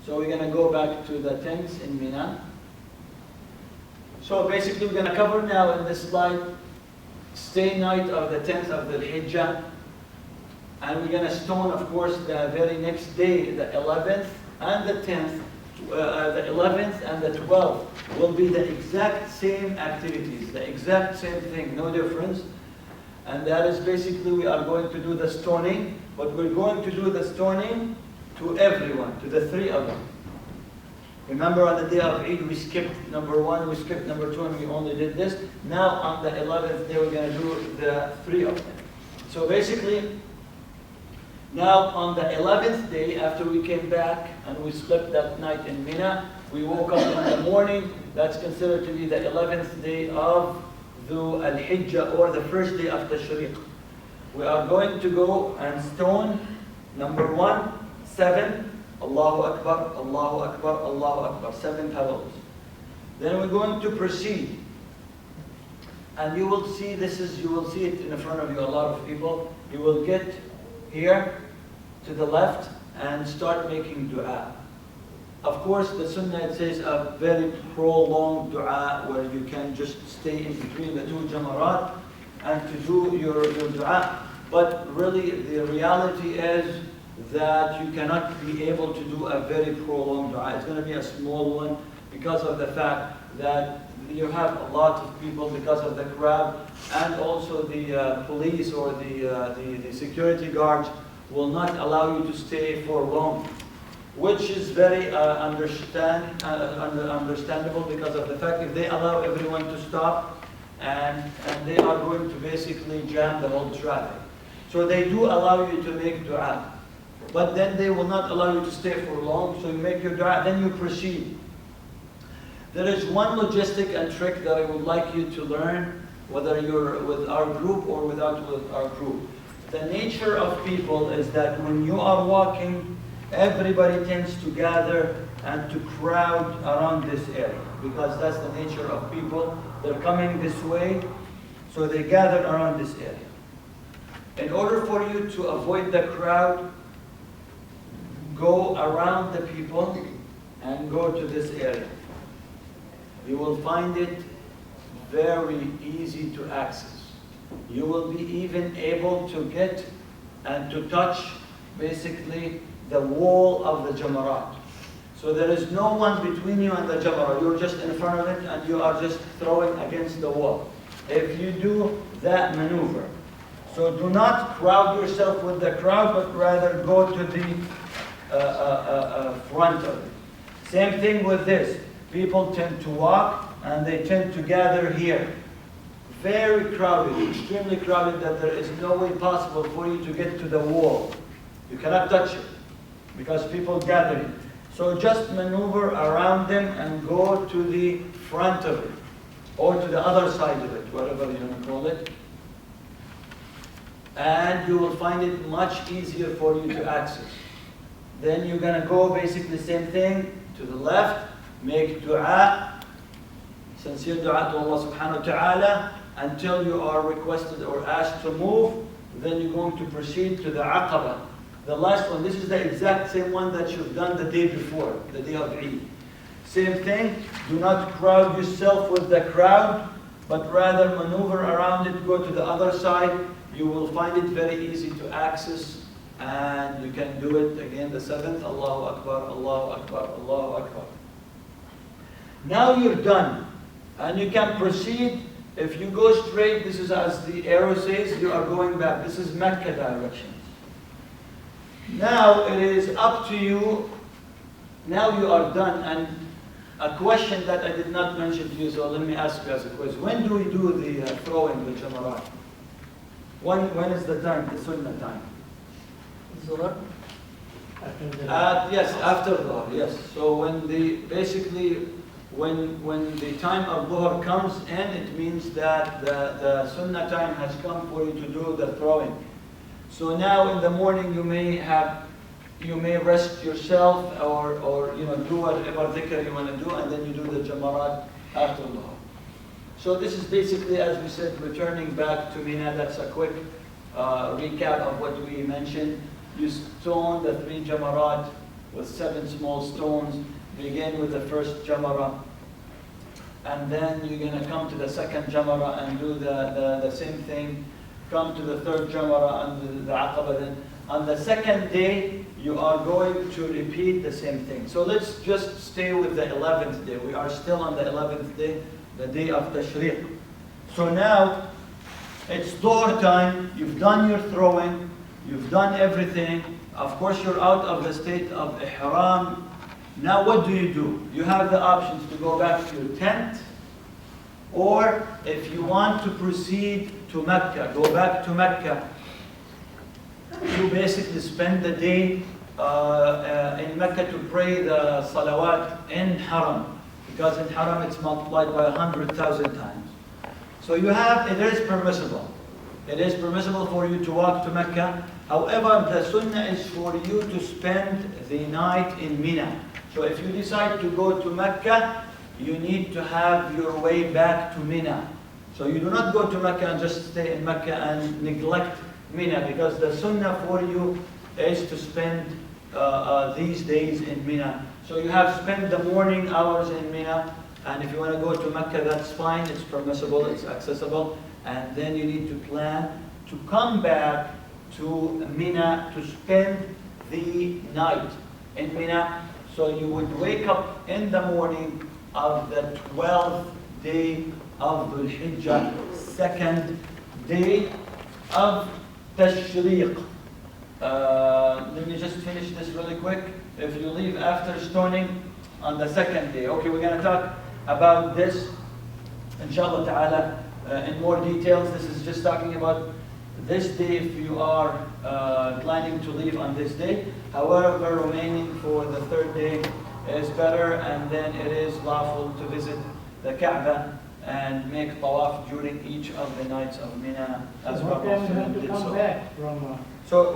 So we're going to go back to the tents in Mina. So basically we're going to cover now in this slide, stay night of the 10th of the Hijjah. And we're going to stone, of course, the very next day, the 11th and the 10th. The 11th and the 12th will be the exact same activities, the exact same thing, no difference. And that is basically we are going to do the stoning, but we're going to do the stoning to everyone, to the three of them. Remember on the day of Eid we skipped number 1, we skipped number 2, and we only did this. Now on the 11th day we're going to do the three of them. So basically, now on the 11th day after we came back and we slept that night in Mina, we woke up in the morning. That's considered to be the 11th day of Dhu al-Hijjah, or the first day of Tashriq. We are going to go and stone, number 1, 7, Allahu Akbar, Allahu Akbar, Allahu Akbar, 7 pebbles. Then we're going to proceed. And you will see you will see it in front of you, a lot of people. You will get here to the left and start making dua. Of course, the sunnah, it says a very prolonged dua where you can just stay in between the two jamarat and to do your dua. But really, the reality is that you cannot be able to do a very prolonged dua. It's going to be a small one because of the fact that you have a lot of people because of the crowd, and also the police or the security guards will not allow you to stay for long, which is very understandable because of the fact if they allow everyone to stop and they are going to basically jam the whole traffic. So they do allow you to make dua, but then they will not allow you to stay for long, so you make your dua, then you proceed. There is one logistic and trick that I would like you to learn, whether you're with our group or without with our group. The nature of people is that when you are walking, everybody tends to gather and to crowd around this area, because that's the nature of people. They're coming this way, so they gather around this area. In order for you to avoid the crowd, go around the people and go to this area. You will find it very easy to access. You will be even able to get and to touch basically the wall of the jamarat. So there is no one between you and the jamarat. You're just in front of it and you are just throwing against the wall. If you do that maneuver, so do not crowd yourself with the crowd, but rather go to the front of it. Same thing with this. People tend to walk and they tend to gather here. Very crowded, extremely crowded, that there is no way possible for you to get to the wall. You cannot touch it because people gather it. So just maneuver around them and go to the front of it, or to the other side of it, whatever you want to call it. And you will find it much easier for you to access. Then you're going to go basically the same thing to the left, make dua, sincere dua to Allah subhanahu wa ta'ala, until you are requested or asked to move. Then you're going to proceed to the aqaba. The last one, this is the exact same one that you've done the day before, the day of Eid. Same thing, do not crowd yourself with the crowd, but rather maneuver around it, go to the other side. You will find it very easy to access, and you can do it again the 7th, Allahu Akbar, Allahu Akbar, Allahu Akbar. Now you're done, and you can proceed. If you go straight, this is as the arrow says, you are going back. This is Mecca directions. Now it is up to you. Now you are done, and a question that I did not mention to you, so let me ask you as a question. When do we do the throwing the jamarat? When is the time, the sunnah time? Zuhr? Yes, after Dhuhr, yes. So when the time of Dhuhr comes in, it means that the sunnah time has come for you to do the throwing. So now in the morning you may rest yourself or do whatever dhikr you want to do, and then you do the jamarat after Dhuhr. So this is basically, as we said, returning back to Mina. That's a quick recap of what we mentioned. You stone the 3 jamarat with 7 small stones. Begin with the first Jamara. And then you're going to come to the second Jamara and do the same thing. Come to the third Jamara and the Aqaba. Then on the second day, you are going to repeat the same thing. So let's just stay with the 11th day. We are still on the 11th day, the day of Tashriq. So now, it's Dhuhr time. You've done your throwing. You've done everything. Of course, you're out of the state of Ihram. Now what do? You have the options to go back to your tent, or if you want to proceed to Mecca, go back to Mecca. You basically spend the day in Mecca to pray the salawat in Haram, because in Haram it's multiplied by 100,000 times. So it is permissible. It is permissible for you to walk to Mecca. However, the sunnah is for you to spend the night in Mina. So if you decide to go to Mecca, you need to have your way back to Mina. So you do not go to Mecca and just stay in Mecca and neglect Mina, because the sunnah for you is to spend these days in Mina. So you have spent the morning hours in Mina, and if you want to go to Mecca, that's fine, it's permissible, it's accessible. And then you need to plan to come back to Mina to spend the night in Mina. So you would wake up in the morning of the 12th day of Dhul Hijjah, second day of Tashriq. Let me just finish this really quick. If you leave after stoning on the second day. Okay, we're going to talk about this, inshallah ta'ala, in more details. This is just talking about this day if you are planning to leave on this day. However, remaining for the third day is better, and then it is lawful to visit the Kaaba and make tawaf during each of the nights of Mina as well. What time you have to come back from? So